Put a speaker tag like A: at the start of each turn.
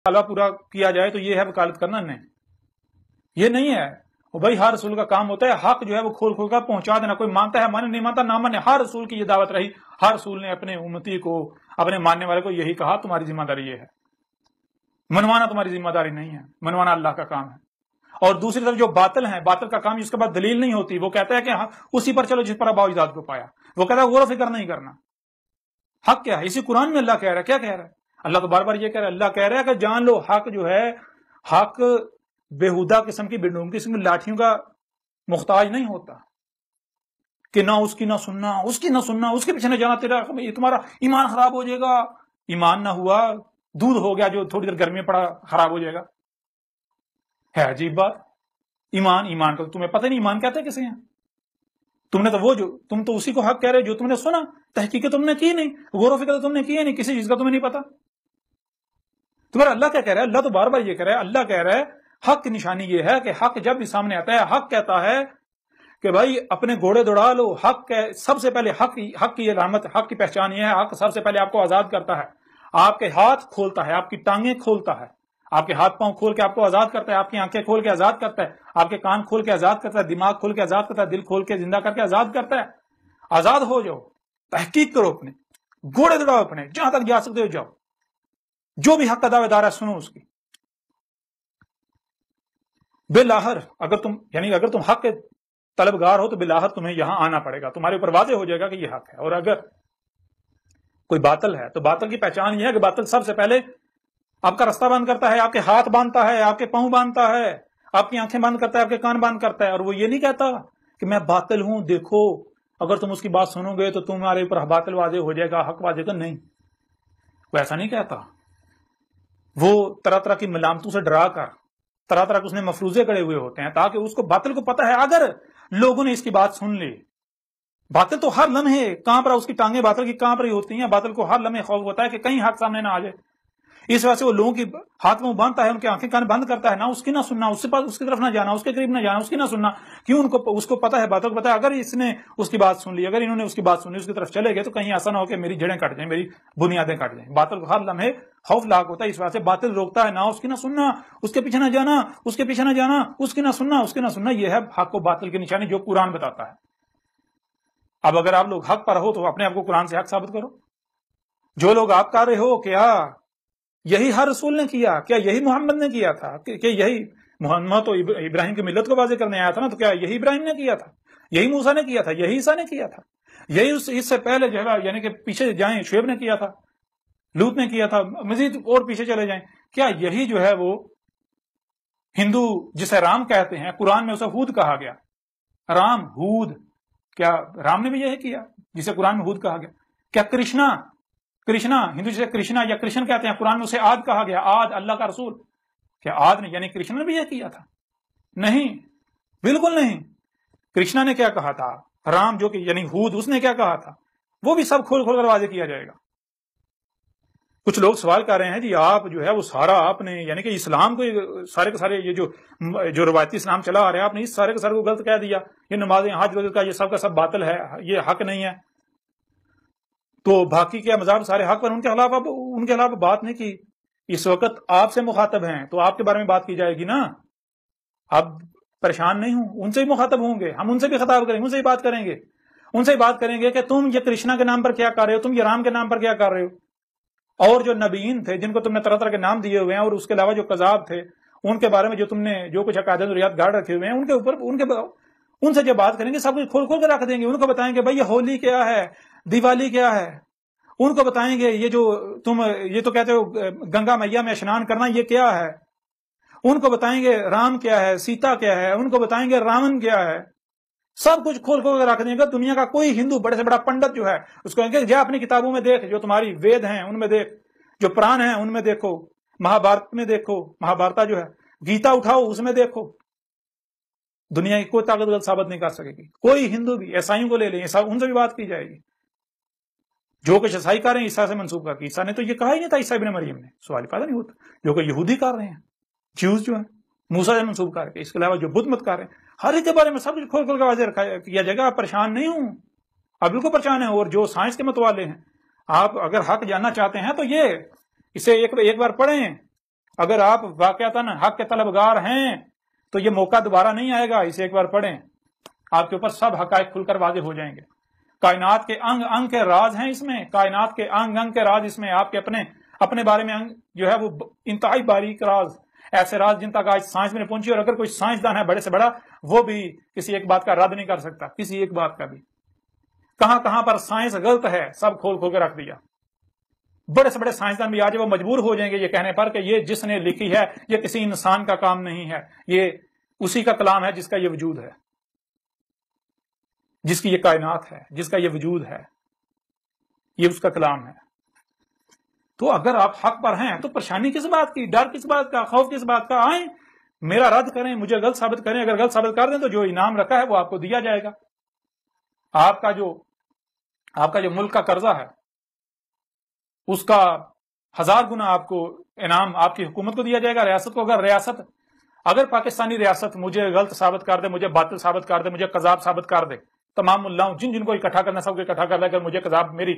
A: مطالبہ پورا کیا جائے تو یہ ہے وکالت کرنا؟ نہیں، یہ نہیں ہے۔ وہ بھائی ہر رسول کا کام ہوتا ہے حق جو ہے وہ کھول کھول کر پہنچا دینا، کوئی مانتا ہے مانے، نہیں مانتا نہ مانے، ہر رسول کی یہ دعوت رہی، ہر رسول نے اپنے امتی کو، اپنے ماننے والے کو یہی کہا تمہاری ذمہ داری یہ ہے، منوانا تمہاری ذمہ داری نہیں ہے، منوانا اللہ کا کام ہے۔ اور دوسری طرف جو باطل ہیں، باطل کا کام اس کے بعد دلیل نہیں ہوتی، وہ کہتا ہے کہ اسی پر چلو جس پر ابا اجداد کو پایا، وہ کہتا ہے غور و فکر نہیں کرنا۔ حق کیا ہے؟ اسی قرآن میں اللہ کہہ رہا ہے، کیا کہہ رہا ہے اللہ؟ تو بار بار یہ کہہ رہا ہے، اللہ کہہ رہا ہے کہ جان لو حق جو ہے، حق بےہودہ قسم کی بنڈونگ قسم کی لاٹھیوں کا محتاج نہیں ہوتا کہ نہ اس کی نہ سننا، اس کی نہ سننا، اس کے پیچھے نہ جانا، تمہارا ایمان خراب ہو جائے گا۔ ایمان نہ ہوا، دودھ ہو گیا جو تھوڑی دیر گرمی میں پڑا خراب ہو جائے گا، ہے عجیب بات۔ ایمان کا تمہیں پتہ نہیں ایمان کہتے کسے ہیں؟ تم نے تو تم تو اسی کو حق کہہ رہے جو تم نے سنا، تحقیق تم نے کی نہیں، غور و فکر تو تم نے کی ہے نہیں، کسی چیز کا تمہیں نہیں پتا۔ تمہارا اللہ کیا کہہ رہا ہے؟ اللہ تو بار بار یہ کہہ رہا ہے، اللہ کہہ رہا ہے حق کی نشانی یہ ہے کہ حق جب بھی سامنے آتا ہے، حق کہتا ہے کہ بھائی اپنے گھوڑے دوڑا لو، حق سب سے پہلے حق کی علامت، حق کی پہچان یہ ہے، حق سب سے پہلے آپ کو آزاد کرتا ہے، آپ کے ہاتھ کھولتا ہے، آپ کی ٹانگیں کھولتا ہے، آپ کے ہاتھ پاؤں کھول کے آپ کو آزاد کرتا ہے، آپ کی آنکھیں کھول کے آزاد کرتا ہے، آپ کے کان کھول کے آزاد کرتا ہے، دماغ کھول کے آزاد کرتا ہے، دل کھول کے زندہ کر کے آزاد کرتا ہے۔ آزاد ہو جاؤ، تحقیق کرو، اپنے گھوڑے دوڑاؤ، اپنے جہاں تک جا سکتے ہو جاؤ، جو بھی حق کا دعوے دار ہے سنو اس کی۔ بالآخر اگر تم حق کے طلبگار ہو تو بالآخر تمہیں یہاں آنا پڑے گا، تمہارے اوپر واضح ہو جائے گا کہ یہ حق ہے۔ اور اگر کوئی باطل ہے تو باطل کی پہچان یہ ہے کہ باطل سب سے پہلے آپ کا رستہ بند کرتا ہے، آپ کے ہاتھ باندھتا ہے، آپ کے پاؤں باندھتا ہے، آپ کی آنکھیں بند کرتا ہے، آپ کے کان بند کرتا ہے، اور وہ یہ نہیں کہتا کہ میں باطل ہوں، دیکھو اگر تم اس کی بات سنو گے تو تمہارے اوپر باطل واضح ہو جائے گا، حق واضح گا، نہیں، وہ ایسا نہیں کہتا۔ وہ طرح طرح کی ملامتوں سے ڈرا کر طرح طرح کے اس نے مفروضے کڑے ہوئے ہوتے ہیں تاکہ اس کو باطل کو پتہ ہے اگر لوگوں نے اس کی بات سن لی، باطل تو ہر لمحے کہاں پر اس کی ٹانگیں باطل کی کہاں پر ہی ہوتی ہیں، باطل کو ہر لمحے خوف ہوتا ہے کہ کہیں حق سامنے نہ آ جائے، اس وجہ سے وہ لوگوں کی ہاتھ میں باندھتا ہے، ان کی آنکھیں کان بند کرتا ہے، نہ اس کی نہ سننا، اس کی طرف نہ جانا، اس کے قریب نہ جانا، اس کی نہ سننا۔ کیوں؟ اس کو پتا ہے، باطل کو پتا ہے اگر اس نے اس کی بات سن لی، اگر انہوں نے اس کی بات سنی، اس کی طرف چلے گئے تو کہیں ایسا نہ ہو کہ میری جڑیں کٹ جائیں، میری بنیادیں کٹ جائیں۔ باطل کو ہر لمحے خوف لاحق ہوتا ہے، اس وجہ سے باطل روکتا ہے، نہ اس کی نہ سننا، اس کے پیچھے نہ جانا، اس کے پیچھے نہ جانا، اس کی نہ سننا، اس کی نہ سننا۔ یہ ہے حق و باطل کی نشانی جو قرآن بتاتا ہے۔ اب اگر آپ لوگ حق پر ہو تو اپنے آپ کو قرآن سے حق ثابت کرو۔ جو لوگ آپ کر رہے ہو کیا یہی ہر رسول نے کیا؟ کیا یہی محمد نے کیا تھا؟ کہ یہی محمد تو ابراہیم کی ملت کو واضح کرنے آیا تھا نا، تو کیا یہی ابراہیم نے کیا تھا؟ یہی موسیٰ نے کیا تھا؟ یہی عیسیٰ نے کیا تھا؟ یہی اس سے پہلے جو ہے یعنی کہ پیچھے جائیں شعیب نے کیا تھا، لوط نے کیا تھا، مزید اور پیچھے چلے جائیں، کیا یہی جو ہے وہ ہندو جسے رام کہتے ہیں، قرآن میں اسے ہود کہا گیا، رام ہود، کیا رام نے بھی یہی کیا جسے قرآن میں ہود کہا گیا؟ کیا کرشنا ہندو جسے کرشنا یا کرشن کہتے ہیں، قرآن میں اسے آد کہا گیا، آد اللہ کا رسول، کیا آد نے یعنی کرشنا نے بھی یہ کیا تھا؟ نہیں، بالکل نہیں۔ کرشنا نے کیا کہا تھا؟ رام جو کہ یعنی ہود، اس نے کیا کہا تھا؟ وہ بھی سب کھول کر واضح کیا جائے گا۔ کچھ لوگ سوال کر رہے ہیں جی آپ جو ہے وہ سارا آپ نے یعنی کہ اسلام کو سارے کے سارے یہ جو روایتی اسلام چلا آ رہا ہے آپ نے اس سارے کے سارے کو غلط کہہ دیا، یہ نمازیں حج وغیرہ کا یہ سب کا سب باطل ہے، یہ حق نہیں ہے، تو باقی کیا مذاہب سارے حق پر، ان کے خلاف بات نہیں کی۔ اس وقت آپ سے مخاطب ہیں تو آپ کے بارے میں بات کی جائے گی نا، اب پریشان نہیں ہوں، ان سے بھی مخاطب ہوں گے، ہم ان سے بھی خطاب کریں گے، ان سے بھی بات کریں گے، ان سے بھی بات کریں گے کہ تم یہ کرشنا کے نام پر کیا کر رہے ہو، تم یہ رام کے نام پر کیا کر رہے ہو، اور جو نبیین تھے جن کو تم نے طرح طرح کے نام دیے ہوئے ہیں، اور اس کے علاوہ جو کذاب تھے ان کے بارے میں جو تم نے جو کچھ عقائد ضروریات گاڑ رکھے ہوئے ہیں، ان کے اوپر ان سے جب بات کریں گے سب کچھ کھول کھول کے رکھ دیں گے، ان کو بتائیں گے بھائی یہ ہولی کیا ہے، دیوالی کیا ہے، ان کو بتائیں گے یہ جو تم یہ تو کہتے ہو گنگا میاں میں اسنان کرنا یہ کیا ہے، ان کو بتائیں گے رام کیا ہے، سیتا کیا ہے، ان کو بتائیں گے راون کیا ہے، سب کچھ کھول کھول کے رکھ دیں گے۔ دنیا کا کوئی ہندو بڑے سے بڑا پنڈت جو ہے اس کو کہیں گے جا اپنی کتابوں میں دیکھ، جو تمہاری وید ہیں ان میں دیکھ، جو پران ہیں ان میں دیکھو، مہابھارت میں دیکھو، مہابھارتا جو ہے، گیتا اٹھاؤ اس میں دیکھو، دنیا کی کوئی طاقت ثابت نہیں کر سکے گی۔ کوئی ہندو بھی عیسائیوں کو لے لیں، ان سے بھی بات کی جائے گی، جو کچھ عیسائی کر رہے ہیں عیسیٰ سے منسوب کر کے، عیسیٰ نے تو یہ کہا ہی نہیں تھا، عیسیٰ ابن مریم نے، سوال پیدا نہیں ہوتا۔ جو کہ یہودی کر رہے ہیں، جیوز جو ہیں موسیٰ سے منسوب کر کے، اس کے علاوہ جو بدھ مت کر رہے ہیں، ہر ایک کے بارے میں سب کچھ کھول کھول کے واضح کیا جائے گا۔ آپ پریشان نہیں ہوں، آپ بالکل پریشان ہیں، اور جو سائنس کے متوالے ہیں، آپ اگر حق جاننا چاہتے ہیں تو یہ اسے ایک بار پڑھیں، اگر آپ واقعتاً حق کے طلبگار ہیں تو یہ موقع دوبارہ نہیں آئے گا. اسے ایک بار پڑھیں, آپ کے اوپر سب حقائق کھل کر واضح ہو جائیں گے. کائنات کے انگ انگ کے راز ہیں اس میں, کائنات کے انگ انگ کے راز اس میں. آپ کے اپنے بارے میں جو ہے وہ انتہائی باریک راز, ایسے راز جن تک آج سائنس میں نہیں پہنچی, اور اگر کوئی سائنسدان ہے بڑے سے بڑا, وہ بھی کسی ایک بات کا رد نہیں کر سکتا, کسی ایک بات کا بھی. کہاں کہاں پر سائنس غلط ہے سب کھول کھول کے رکھ دیا. بڑے سے بڑے سائنسدان بھی آج وہ مجبور ہو جائیں گے یہ کہنے پر کہ یہ جس نے لکھی ہے یہ کسی انسان کا کام نہیں ہے, یہ اسی کا کلام ہے جس کا یہ وجود ہے, جس کی یہ کائنات ہے, جس کا یہ وجود ہے, یہ اس کا کلام ہے. تو اگر آپ حق پر ہیں تو پریشانی کس بات کی, ڈر کس بات کا, خوف کس بات کا؟ آئیں میرا رد کریں, مجھے غلط ثابت کریں. اگر غلط ثابت کر دیں تو جو انعام رکھا ہے وہ آپ کو دیا جائے گا. آپ کا جو ملک کا قرضہ ہے اس کا 1000 گنا آپ کو انعام آپ کی حکومت کو دیا جائے گا, ریاست کو. اگر پاکستانی ریاست مجھے غلط ثابت کر دے, مجھے باطل ثابت کر دے, مجھے قذاب ثابت کر دے, تمام ملاؤں جن کو اکٹھا کرنا سب کو اکٹھا کر لے کر مجھے قذاب میری